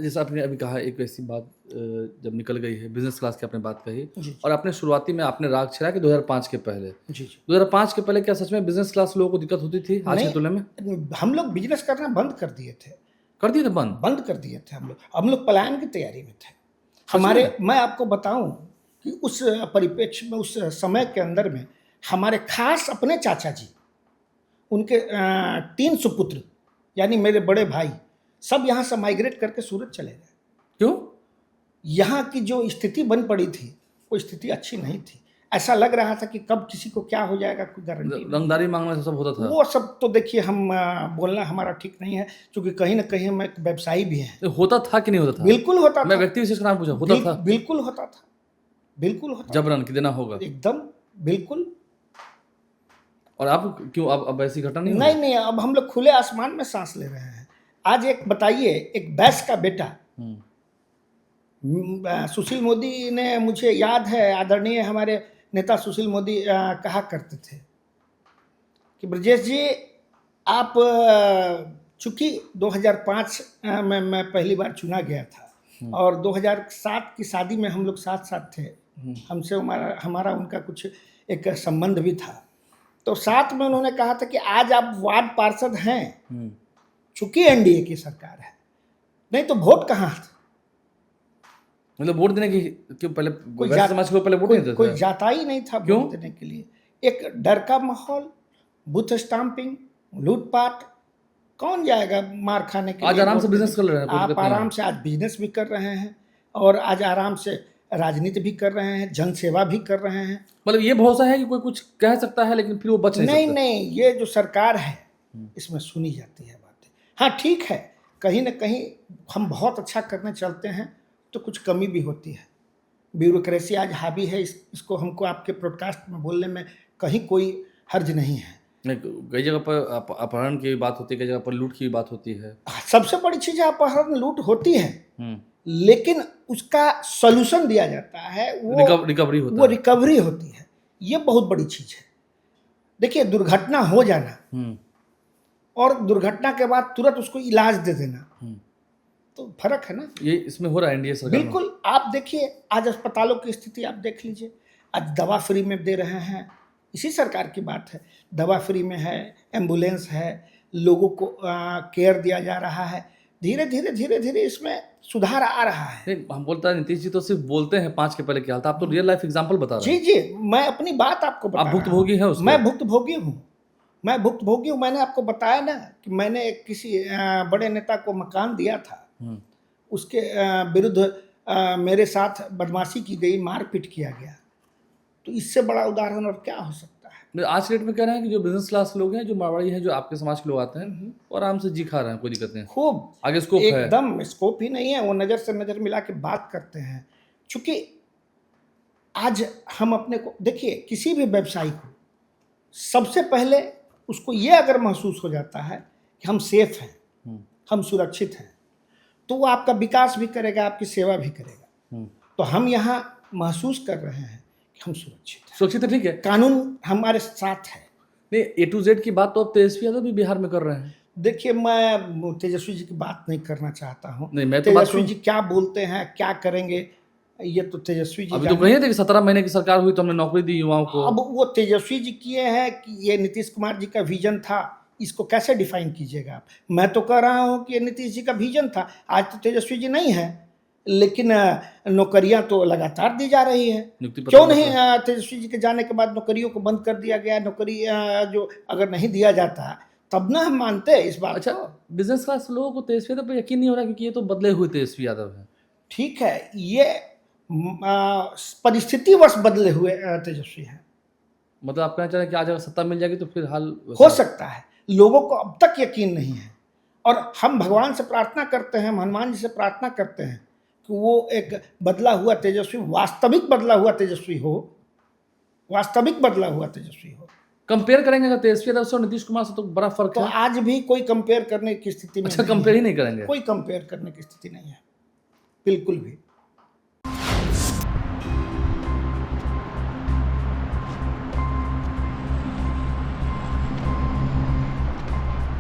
जैसा आपने अभी कहा एक ऐसी बात जब निकल गई है बिजनेस क्लास की आपने बात कही जी और आपने शुरुआती में आपने राग छेड़ा कि 2005 के पहले जी जी 2005 के पहले क्या सच में बिजनेस क्लास लोगों को दिक्कत होती थी आज की तुलना में? नहीं, हम लोग बिजनेस करना बंद कर दिए थे। कर दिए थे बंद? बंद कर दिए थे हम लोग पलायन की तैयारी में थे। में? मैं आपको बताऊं कि उस परिप्रेक्ष्य में, उस समय के अंदर में हमारे खास अपने चाचा जी, उनके 3 सुपुत्र यानी मेरे बड़े भाई सब यहाँ से माइग्रेट करके सूरत चले गए। क्यों? यहाँ की जो स्थिति बन पड़ी थी वो स्थिति अच्छी नहीं थी। ऐसा लग रहा था कि कब किसी को क्या हो जाएगा कोई गारंटी नहीं। रंगदारी मांगना से सब होता था? वो सब तो देखिए हम बोलना हमारा ठीक नहीं है, क्योंकि कहीं ना कहीं हम एक व्यवसायी भी हैं। होता था कि नहीं होता था? बिल्कुल होता मैं था। व्यक्ति विशेष का नाम पूछा, होता था? बिल्कुल होता था, बिल्कुल होता था। जबरन कि देना होगा? एकदम बिल्कुल। और आप क्यों अब ऐसी घटना नहीं नहीं नहीं, अब हम लोग खुले आसमान में सांस ले रहे हैं। आज एक बताइए, एक बैस का बेटा सुशील मोदी ने, मुझे याद है आदरणीय हमारे नेता सुशील मोदी कहा करते थे कि ब्रजेश जी आप, चूंकि 2005 में मैं पहली बार चुना गया था और 2007 की शादी में हम लोग साथ साथ थे, हमसे हमारा उनका कुछ एक संबंध भी था, तो साथ में उन्होंने कहा था कि आज आप वार्ड पार्षद हैं, चूंकि एनडीए की सरकार है, नहीं तो वोट कहाँ था। मतलब वोट देने की क्यों पहले समाज को पहले वोट नहीं देता? कोई जाता ही नहीं था वोट देने के लिए। एक डर का माहौल, बूथ स्टाम्पिंग, लूटपाट, कौन जाएगा मार खाने के लिए? आज आराम से बिजनेस कर रहे हैं आप, आराम से आज बिजनेस भी कर रहे हैं और आज आराम से राजनीति भी कर रहे हैं, जनसेवा भी कर रहे हैं। मतलब ये भरोसा है कि कोई कुछ कह सकता है लेकिन फिर वो बच नहीं सकता? नहीं, ये जो सरकार है इसमें सुनी जाती है बातें। हाँ ठीक है, कहीं ना कहीं हम बहुत अच्छा करने चलते हैं तो कुछ कमी भी होती है। ब्यूरोक्रेसी आज हावी है, इसको हमको आपके प्रोडकास्ट में बोलने में कहीं कोई हर्ज नहीं है। कई जगह पर अपहरण की बात होती है, कई जगह पर लूट की बात होती है। सबसे बड़ी चीज़ है अपहरण लूट होती है, लेकिन उसका सॉल्यूशन दिया जाता है, वो रिकवरी होती है। ये बहुत बड़ी चीज़ है। देखिए, दुर्घटना हो जाना और दुर्घटना के बाद तुरंत उसको इलाज दे देना, तो फर्क है ना। ये इसमें हो रहा है एनडीए सरकार। बिल्कुल। आप देखिए आज अस्पतालों की स्थिति आप देख लीजिए, आज दवा फ्री में दे रहे हैं, इसी सरकार की बात है। दवा फ्री में है, एम्बुलेंस है, लोगों को केयर दिया जा रहा है। धीरे धीरे इसमें सुधार आ रहा है। हम बोलता है नीतीश जी तो सिर्फ बोलते हैं 5 के पहले की हालत, आप तो रियल लाइफ एग्जांपल बता रहे हैं। जी, मैं अपनी बात आपको बता रहा हूं। आप भुक्तभोगी हैं उसके? मैं भुक्तभोगी हूँ। मैंने आपको बताया ना कि मैंने किसी बड़े नेता को मकान दिया था, उसके विरुद्ध मेरे साथ बदमाशी की गई, मारपीट किया गया, तो इससे बड़ा उदाहरण और क्या हो सकता है। आज के डेट में कह रहे हैं कि जो बिजनेस क्लास लोग हैं, जो मारवाड़ी हैं, जो आपके समाज के लोग आते हैं और आराम से जी खा रहे हैं, कोई दिक्कत नहीं। खूब आगे स्कोप है? एकदम स्कोप ही नहीं है, वो नज़र से नज़र मिला के बात करते हैं। चूंकि आज हम अपने को देखिए, किसी भी व्यवसायी को सबसे पहले उसको ये अगर महसूस हो जाता है कि हम सेफ हैं, हम सुरक्षित हैं, तो वो आपका विकास भी करेगा, आपकी सेवा भी करेगा। तो हम यहाँ महसूस कर रहे हैं कि हम सुरक्षित है। ठीक है, कानून हमारे साथ है। नहीं, A to Z की बात तो अब तेजस्वी यादव भी बिहार में कर रहे हैं। देखिए, मैं तेजस्वी जी की बात नहीं करना चाहता हूँ। नहीं, मैं तो तेजस्वी जी क्या बोलते हैं, क्या करेंगे, ये तो तेजस्वी जी अभी तो कहे थे कि 17 महीने की सरकार हुई तो हमने नौकरी दी युवाओं को। अब वो तेजस्वी जी किए हैं कि ये नीतीश कुमार जी का विजन था, इसको कैसे डिफाइन कीजिएगा आप। मैं तो कह रहा हूँ कि ये नीतीश जी का विजन था। आज तो तेजस्वी जी नहीं है, लेकिन नौकरियां तो लगातार दी जा रही है। क्यों नहीं तेजस्वी जी के जाने के बाद नौकरियों को बंद कर दिया गया? नौकरी जो अगर नहीं दिया जाता तब ना हम मानते इस बात। अच्छा, बिजनेस क्लास लोगों को तेजस्वी यादव पर यकीन नहीं हो रहा क्योंकि ये तो बदले हुए तेजस्वी यादव है। ठीक है, ये परिस्थितिवश बदले हुए तेजस्वी हैं। मतलब आप कहना चाह रहे हैं कि आज अगर सत्ता मिल जाएगी तो फिर हाल हो सकता है। लोगों को अब तक यकीन नहीं है और हम भगवान से प्रार्थना करते हैं, हनुमान जी से प्रार्थना करते हैं कि वो एक बदला हुआ तेजस्वी, वास्तविक बदला हुआ तेजस्वी हो, वास्तविक बदला हुआ तेजस्वी हो। कंपेयर करेंगे अगर तेजस्वी यादव से और नीतीश कुमार से तो बड़ा फर्क है। तो आज भी कोई कंपेयर करने की स्थिति में कंपेयर ही नहीं करेंगे? कोई कंपेयर करने की स्थिति नहीं है, बिल्कुल भी।